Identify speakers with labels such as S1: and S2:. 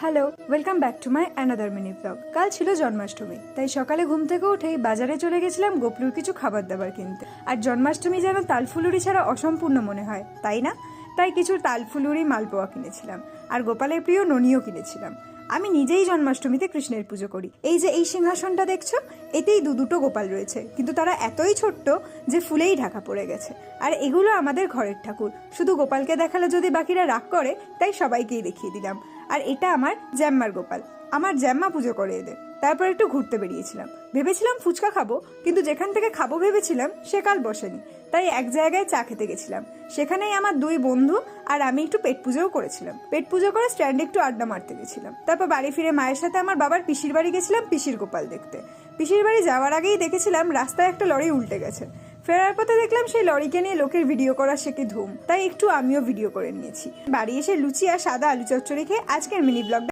S1: Hello, welcome back to my another mini blog. কাল ছিল জন্মাষ্টমী, তাই সকালে ঘুম থেকে উঠেই বাজারে চলে গেছিলাম গোপলুর কিছু খাবার দাবার কিনতে। আর জন্মাষ্টমী যেন তালফুলুরি ছাড়া অসম্পূর্ণ মনে হয়, তাই না? তাই কিছু তালফুলুরি মালপোয়া কিনেছিলাম, আর গোপালের প্রিয় ননিও কিনেছিলাম। আমি নিজেই জন্মাষ্টমীতে কৃষ্ণের পুজো করি। এই যে এই সিংহাসনটা দেখছো, এতেই দুটো গোপাল রয়েছে, কিন্তু তারা এতই ছোট্ট যে ফুলেই ঢাকা পড়ে গেছে। আর এগুলো আমাদের ঘরের ঠাকুর, শুধু গোপালকে দেখালে যদি বাকিরা রাগ করে, তাই সবাইকেই দেখিয়ে দিলাম। আর এটা আমার জ্যাম্মার গোপাল, আমার জ্যাম্মা পুজো করে এদের। তারপর একটু ঘুরতে বেরিয়েছিলাম, ভেবেছিলাম ফুচকা খাবো, কিন্তু যেখান থেকে খাবো ভেবেছিলাম সে কাল বসেনি, তাই এক জায়গায় চা খেতে গেছিলাম। সেখানেই আমার দুই বন্ধু আর আমি একটু পেট পুজোও করেছিলাম। পেট পুজো করে স্ট্যান্ডে একটু আড্ডা মারতে গেছিলাম। তারপর বাড়ি ফিরে মায়ের সাথে আমার বাবার পিসির বাড়ি গেছিলাম পিসির গোপাল দেখতে। পিসির বাড়ি যাওয়ার আগেই দেখেছিলাম রাস্তায় একটা লরি উল্টে গেছে। ফেরার পথে দেখলাম সেই লরিকে নিয়ে লোকের ভিডিও করা শেখে ধুম, তাই একটু আমিও ভিডিও করে নিয়েছি। বাড়ি এসে লুচি আর সাদা আলু চচ্চড়ি খেয়ে আজকের মিনি ব্লগ